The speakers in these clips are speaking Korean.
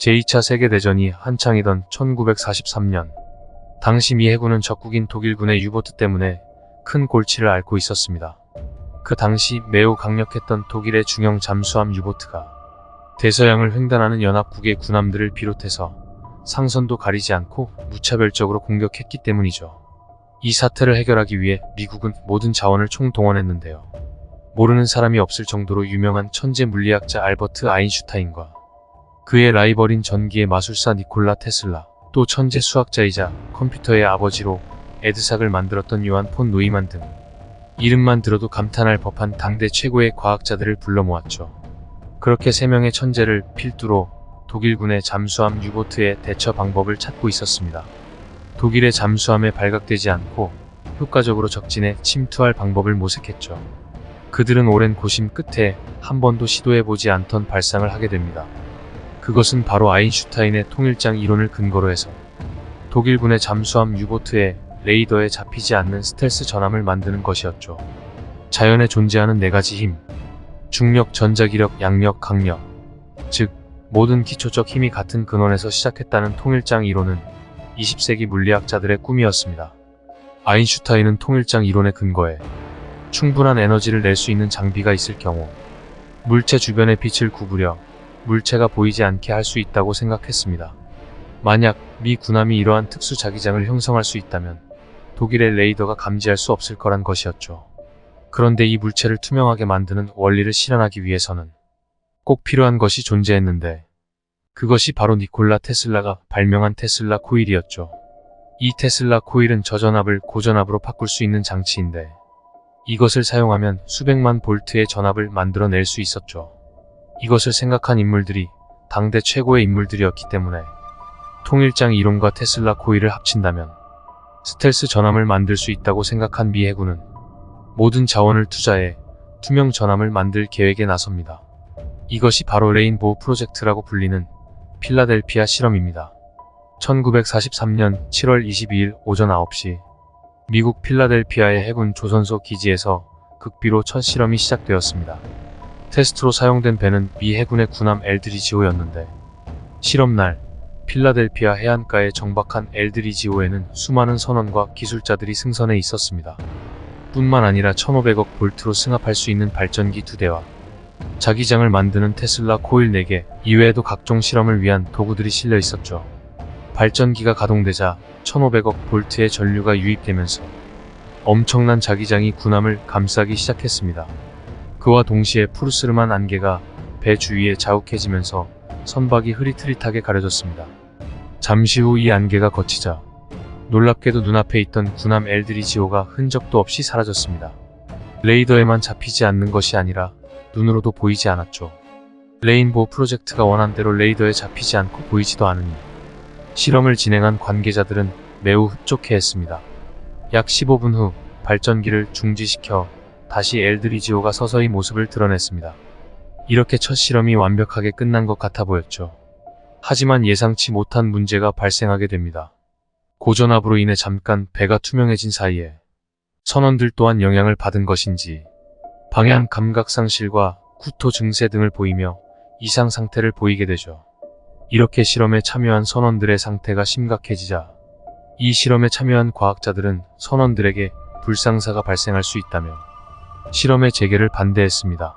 제2차 세계대전이 한창이던 1943년, 당시 미 해군은 적국인 독일군의 유보트 때문에 큰 골치를 앓고 있었습니다. 그 당시 매우 강력했던 독일의 중형 잠수함 유보트가 대서양을 횡단하는 연합국의 군함들을 비롯해서 상선도 가리지 않고 무차별적으로 공격했기 때문이죠. 이 사태를 해결하기 위해 미국은 모든 자원을 총동원했는데요. 모르는 사람이 없을 정도로 유명한 천재 물리학자 알버트 아인슈타인과 그의 라이벌인 전기의 마술사 니콜라 테슬라, 또 천재 수학자이자 컴퓨터의 아버지로 에드삭을 만들었던 요한 폰 노이만 등 이름만 들어도 감탄할 법한 당대 최고의 과학자들을 불러 모았죠. 그렇게 3명의 천재를 필두로 독일군의 잠수함 유보트의 대처 방법을 찾고 있었습니다. 독일의 잠수함에 발각되지 않고 효과적으로 적진에 침투할 방법을 모색했죠. 그들은 오랜 고심 끝에 한 번도 시도해보지 않던 발상을 하게 됩니다. 그것은 바로 아인슈타인의 통일장 이론을 근거로 해서 독일군의 잠수함 유보트의 레이더에 잡히지 않는 스텔스 전함을 만드는 것이었죠. 자연에 존재하는 4가지 힘, 중력, 전자기력, 양력, 강력, 즉 모든 기초적 힘이 같은 근원에서 시작했다는 통일장 이론은 20세기 물리학자들의 꿈이었습니다. 아인슈타인은 통일장 이론의 근거에 충분한 에너지를 낼 수 있는 장비가 있을 경우 물체 주변의 빛을 구부려 물체가 보이지 않게 할 수 있다고 생각했습니다. 만약 미 군함이 이러한 특수 자기장을 형성할 수 있다면 독일의 레이더가 감지할 수 없을 거란 것이었죠. 그런데 이 물체를 투명하게 만드는 원리를 실현하기 위해서는 꼭 필요한 것이 존재했는데 그것이 바로 니콜라 테슬라가 발명한 테슬라 코일이었죠. 이 테슬라 코일은 저전압을 고전압으로 바꿀 수 있는 장치인데 이것을 사용하면 수백만 볼트의 전압을 만들어낼 수 있었죠. 이것을 생각한 인물들이 당대 최고의 인물들이었기 때문에 통일장 이론과 테슬라 코일을 합친다면 스텔스 전함을 만들 수 있다고 생각한 미 해군은 모든 자원을 투자해 투명 전함을 만들 계획에 나섭니다. 이것이 바로 레인보우 프로젝트라고 불리는 필라델피아 실험입니다. 1943년 7월 22일 오전 9시 미국 필라델피아의 해군 조선소 기지에서 극비로 첫 실험이 시작되었습니다. 테스트로 사용된 배는 미 해군의 군함 엘드리지호였는데 실험날 필라델피아 해안가에 정박한 엘드리지호에는 수많은 선원과 기술자들이 승선해 있었습니다. 뿐만 아니라 1500억 볼트로 승합할 수 있는 발전기 2대와 자기장을 만드는 테슬라 코일 4개 이외에도 각종 실험을 위한 도구들이 실려 있었죠. 발전기가 가동되자 1500억 볼트의 전류가 유입되면서 엄청난 자기장이 군함을 감싸기 시작했습니다. 그와 동시에 푸르스름한 안개가 배 주위에 자욱해지면서 선박이 흐릿흐릿하게 가려졌습니다. 잠시 후 이 안개가 걷히자 놀랍게도 눈앞에 있던 군함 엘드리지호가 흔적도 없이 사라졌습니다. 레이더에만 잡히지 않는 것이 아니라 눈으로도 보이지 않았죠. 레인보우 프로젝트가 원한 대로 레이더에 잡히지 않고 보이지도 않으니 실험을 진행한 관계자들은 매우 흡족해했습니다. 약 15분 후 발전기를 중지시켜 다시 엘드리지호가 서서히 모습을 드러냈습니다. 이렇게 첫 실험이 완벽하게 끝난 것 같아 보였죠. 하지만 예상치 못한 문제가 발생하게 됩니다. 고전압으로 인해 잠깐 배가 투명해진 사이에 선원들 또한 영향을 받은 것인지 방향 감각 상실과 구토 증세 등을 보이며 이상 상태를 보이게 되죠. 이렇게 실험에 참여한 선원들의 상태가 심각해지자 이 실험에 참여한 과학자들은 선원들에게 불상사가 발생할 수 있다며 실험의 재개를 반대했습니다.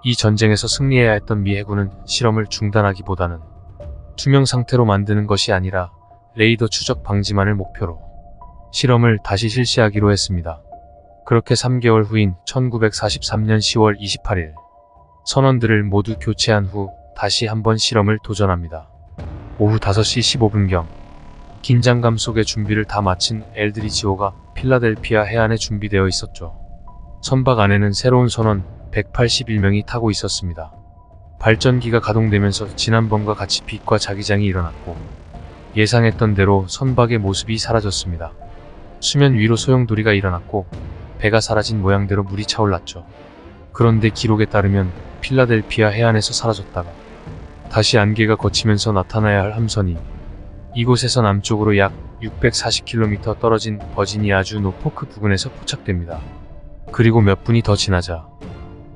이 전쟁에서 승리해야 했던 미 해군은 실험을 중단하기보다는 투명 상태로 만드는 것이 아니라 레이더 추적 방지만을 목표로 실험을 다시 실시하기로 했습니다. 그렇게 3개월 후인 1943년 10월 28일 선원들을 모두 교체한 후 다시 한번 실험을 도전합니다. 오후 5시 15분경 긴장감 속에 준비를 다 마친 엘드리지호가 필라델피아 해안에 준비되어 있었죠. 선박 안에는 새로운 선원 181명이 타고 있었습니다. 발전기가 가동되면서 지난번과 같이 빛과 자기장이 일어났고 예상했던 대로 선박의 모습이 사라졌습니다. 수면 위로 소용돌이가 일어났고 배가 사라진 모양대로 물이 차올랐죠. 그런데 기록에 따르면 필라델피아 해안에서 사라졌다가 다시 안개가 걷히면서 나타나야 할 함선이 이곳에서 남쪽으로 약 640km 떨어진 버지니아 주 노포크 부근에서 포착됩니다. 그리고 몇 분이 더 지나자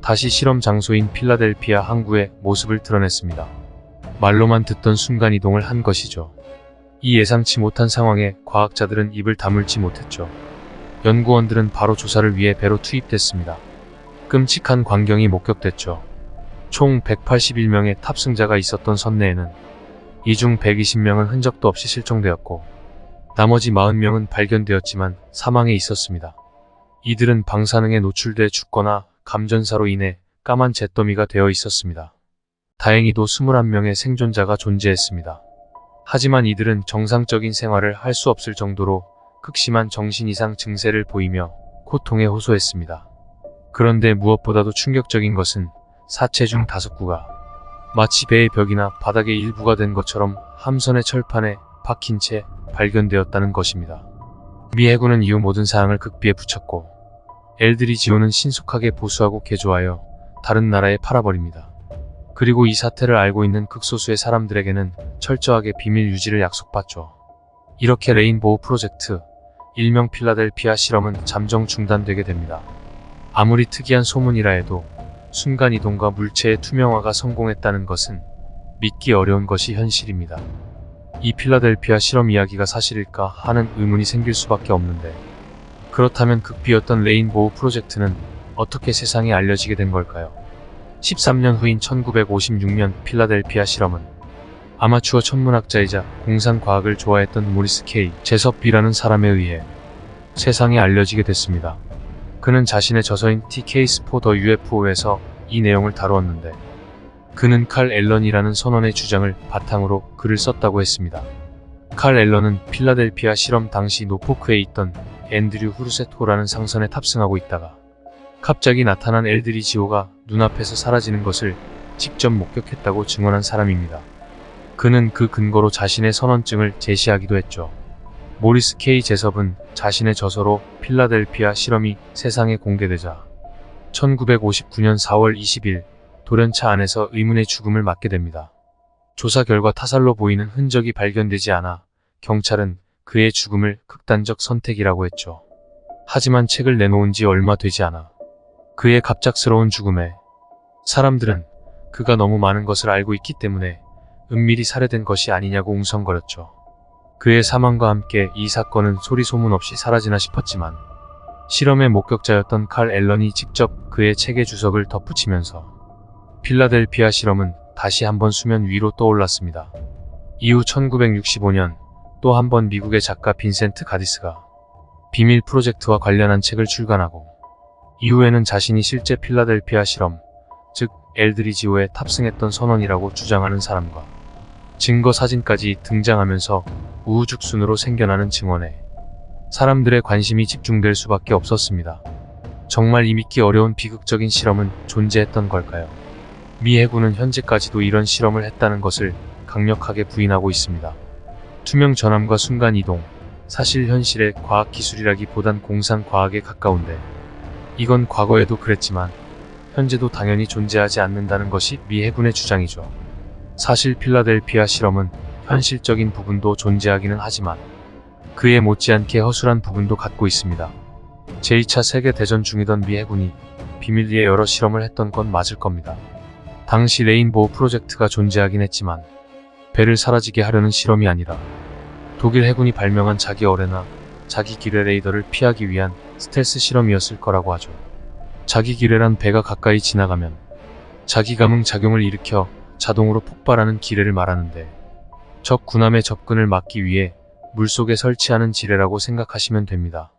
다시 실험 장소인 필라델피아 항구의 모습을 드러냈습니다. 말로만 듣던 순간이동을 한 것이죠. 이 예상치 못한 상황에 과학자들은 입을 다물지 못했죠. 연구원들은 바로 조사를 위해 배로 투입됐습니다. 끔찍한 광경이 목격됐죠. 총 181명의 탑승자가 있었던 선내에는 이 중 120명은 흔적도 없이 실종되었고 나머지 40명은 발견되었지만 사망해 있었습니다. 이들은 방사능에 노출돼 죽거나 감전사로 인해 까만 잿더미가 되어 있었습니다. 다행히도 21명의 생존자가 존재했습니다. 하지만 이들은 정상적인 생활을 할 수 없을 정도로 극심한 정신 이상 증세를 보이며 고통에 호소했습니다. 그런데 무엇보다도 충격적인 것은 사체 중 5구가 마치 배의 벽이나 바닥의 일부가 된 것처럼 함선의 철판에 박힌 채 발견되었다는 것입니다. 미 해군은 이후 모든 사항을 극비에 붙였고 엘드리지오는 신속하게 보수하고 개조하여 다른 나라에 팔아버립니다. 그리고 이 사태를 알고 있는 극소수의 사람들에게는 철저하게 비밀 유지를 약속받죠. 이렇게 레인보우 프로젝트, 일명 필라델피아 실험은 잠정 중단되게 됩니다. 아무리 특이한 소문이라 해도 순간이동과 물체의 투명화가 성공했다는 것은 믿기 어려운 것이 현실입니다. 이 필라델피아 실험 이야기가 사실일까 하는 의문이 생길 수밖에 없는데, 그렇다면 극비였던 레인보우 프로젝트는 어떻게 세상에 알려지게 된 걸까요? 13년 후인 1956년 필라델피아 실험은 아마추어 천문학자이자 공상과학을 좋아했던 모리스 K. 제섭비라는 사람에 의해 세상에 알려지게 됐습니다. 그는 자신의 저서인 The Case for the UFO에서 이 내용을 다루었는데, 그는 칼 앨런이라는 선원의 주장을 바탕으로 글을 썼다고 했습니다. 칼 앨런은 필라델피아 실험 당시 노포크에 있던 앤드류 후르셋호라는 상선에 탑승하고 있다가 갑자기 나타난 엘드리지오가 눈앞에서 사라지는 것을 직접 목격했다고 증언한 사람입니다. 그는 그 근거로 자신의 선원증을 제시하기도 했죠. 모리스 K. 제섭은 자신의 저서로 필라델피아 실험이 세상에 공개되자 1959년 4월 20일 돌연차 안에서 의문의 죽음을 맞게 됩니다. 조사 결과 타살로 보이는 흔적이 발견되지 않아 경찰은 그의 죽음을 극단적 선택이라고 했죠. 하지만 책을 내놓은 지 얼마 되지 않아 그의 갑작스러운 죽음에 사람들은 그가 너무 많은 것을 알고 있기 때문에 은밀히 살해된 것이 아니냐고 웅성거렸죠. 그의 사망과 함께 이 사건은 소리 소문 없이 사라지나 싶었지만 실험의 목격자였던 칼 앨런이 직접 그의 책의 주석을 덧붙이면서 필라델피아 실험은 다시 한번 수면 위로 떠올랐습니다. 이후 1965년 또 한 번 미국의 작가 빈센트 가디스가 비밀 프로젝트와 관련한 책을 출간하고 이후에는 자신이 실제 필라델피아 실험, 즉 엘드리지오에 탑승했던 선원이라고 주장하는 사람과 증거 사진까지 등장하면서 우후죽순으로 생겨나는 증언에 사람들의 관심이 집중될 수밖에 없었습니다. 정말 이 믿기 어려운 비극적인 실험은 존재했던 걸까요? 미 해군은 현재까지도 이런 실험을 했다는 것을 강력하게 부인하고 있습니다. 투명 전함과 순간이동, 사실 현실의 과학기술이라기보단 공상과학에 가까운데, 이건 과거에도 그랬지만 현재도 당연히 존재하지 않는다는 것이 미 해군의 주장이죠. 사실 필라델피아 실험은 현실적인 부분도 존재하기는 하지만 그에 못지않게 허술한 부분도 갖고 있습니다. 제2차 세계대전 중이던 미 해군이 비밀리에 여러 실험을 했던 건 맞을 겁니다. 당시 레인보우 프로젝트가 존재하긴 했지만 배를 사라지게 하려는 실험이 아니라 독일 해군이 발명한 자기 어뢰나 자기 기뢰 레이더를 피하기 위한 스텔스 실험이었을 거라고 하죠. 자기 기뢰란 배가 가까이 지나가면 자기 감응 작용을 일으켜 자동으로 폭발하는 기뢰를 말하는데, 적 군함의 접근을 막기 위해 물속에 설치하는 지뢰라고 생각하시면 됩니다.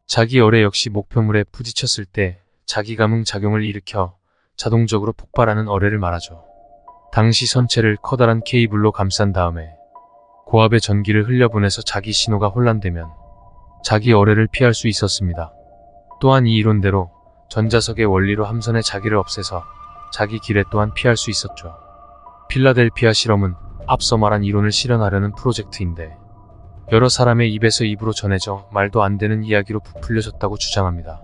자기 어뢰 역시 목표물에 부딪혔을 때 자기 감응 작용을 일으켜 자동적으로 폭발하는 어뢰를 말하죠. 당시 선체를 커다란 케이블로 감싼 다음에 고압의 전기를 흘려보내서 자기 신호가 혼란되면 자기 어뢰를 피할 수 있었습니다. 또한 이 이론대로 전자석의 원리로 함선의 자기를 없애서 자기 기뢰 또한 피할 수 있었죠. 필라델피아 실험은 앞서 말한 이론을 실현하려는 프로젝트인데 여러 사람의 입에서 입으로 전해져 말도 안 되는 이야기로 부풀려졌다고 주장합니다.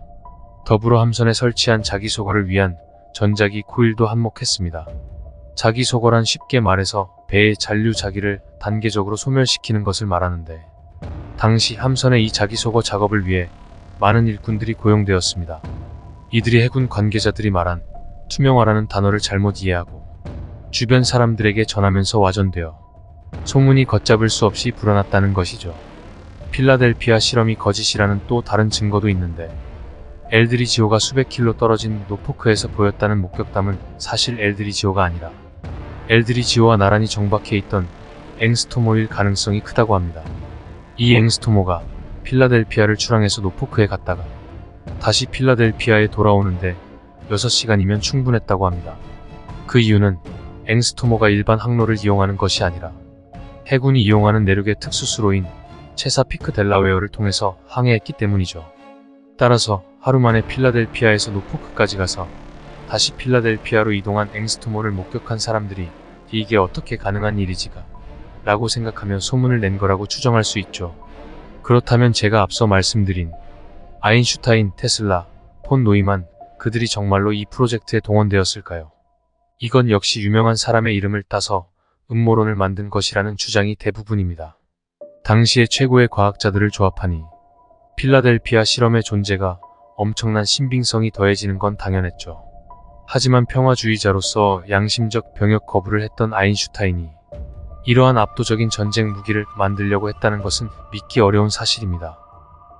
더불어 함선에 설치한 자기소거를 위한 전자기 코일도 한몫했습니다. 자기소거란 쉽게 말해서 배의 잔류자기를 단계적으로 소멸시키는 것을 말하는데, 당시 함선의 이 자기소거 작업을 위해 많은 일꾼들이 고용되었습니다. 이들이 해군 관계자들이 말한 투명화라는 단어를 잘못 이해하고 주변 사람들에게 전하면서 와전되어 소문이 걷잡을 수 없이 불어났다는 것이죠. 필라델피아 실험이 거짓이라는 또 다른 증거도 있는데, 엘드리지오가 수백 킬로 떨어진 노포크에서 보였다는 목격담은 사실 엘드리지오가 아니라 엘드리지오와 나란히 정박해 있던 앵스토모일 가능성이 크다고 합니다. 이 앵스토모가 필라델피아를 출항해서 노포크에 갔다가 다시 필라델피아에 돌아오는데 6시간이면 충분했다고 합니다. 그 이유는 앵스토모가 일반 항로를 이용하는 것이 아니라 해군이 이용하는 내륙의 특수수로인 체사피크 델라웨어를 통해서 항해했기 때문이죠. 따라서 하루 만에 필라델피아에서 노포크까지 가서 다시 필라델피아로 이동한 앵스토모를 목격한 사람들이 이게 어떻게 가능한 일이지가 라고 생각하며 소문을 낸 거라고 추정할 수 있죠. 그렇다면 제가 앞서 말씀드린 아인슈타인, 테슬라, 폰 노이만, 그들이 정말로 이 프로젝트에 동원되었을까요? 이건 역시 유명한 사람의 이름을 따서 음모론을 만든 것이라는 주장이 대부분입니다. 당시의 최고의 과학자들을 조합하니 필라델피아 실험의 존재가 엄청난 신빙성이 더해지는 건 당연했죠. 하지만 평화주의자로서 양심적 병역 거부를 했던 아인슈타인이 이러한 압도적인 전쟁 무기를 만들려고 했다는 것은 믿기 어려운 사실입니다.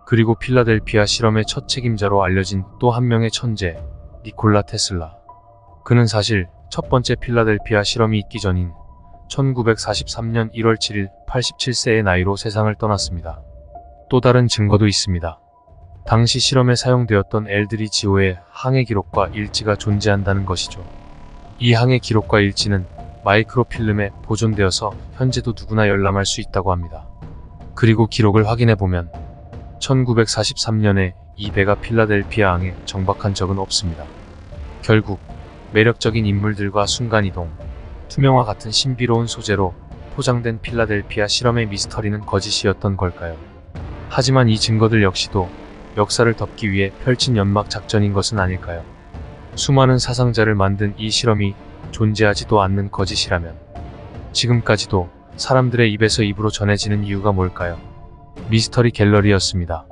그리고 필라델피아 실험의 첫 책임자로 알려진 또 한 명의 천재, 니콜라 테슬라. 그는 사실 첫 번째 필라델피아 실험이 있기 전인 1943년 1월 7일 87세의 나이로 세상을 떠났습니다. 또 다른 증거도 있습니다. 당시 실험에 사용되었던 엘드리지오의 항해 기록과 일지가 존재한다는 것이죠. 이 항해 기록과 일지는 마이크로필름에 보존되어서 현재도 누구나 열람할 수 있다고 합니다. 그리고 기록을 확인해보면 1943년에 이 배가 필라델피아항에 정박한 적은 없습니다. 결국 매력적인 인물들과 순간이동, 투명화 같은 신비로운 소재로 포장된 필라델피아 실험의 미스터리는 거짓이었던 걸까요? 하지만 이 증거들 역시도 역사를 덮기 위해 펼친 연막 작전인 것은 아닐까요? 수많은 사상자를 만든 이 실험이 존재하지도 않는 거짓이라면 지금까지도 사람들의 입에서 입으로 전해지는 이유가 뭘까요? 미스터리 갤러리였습니다.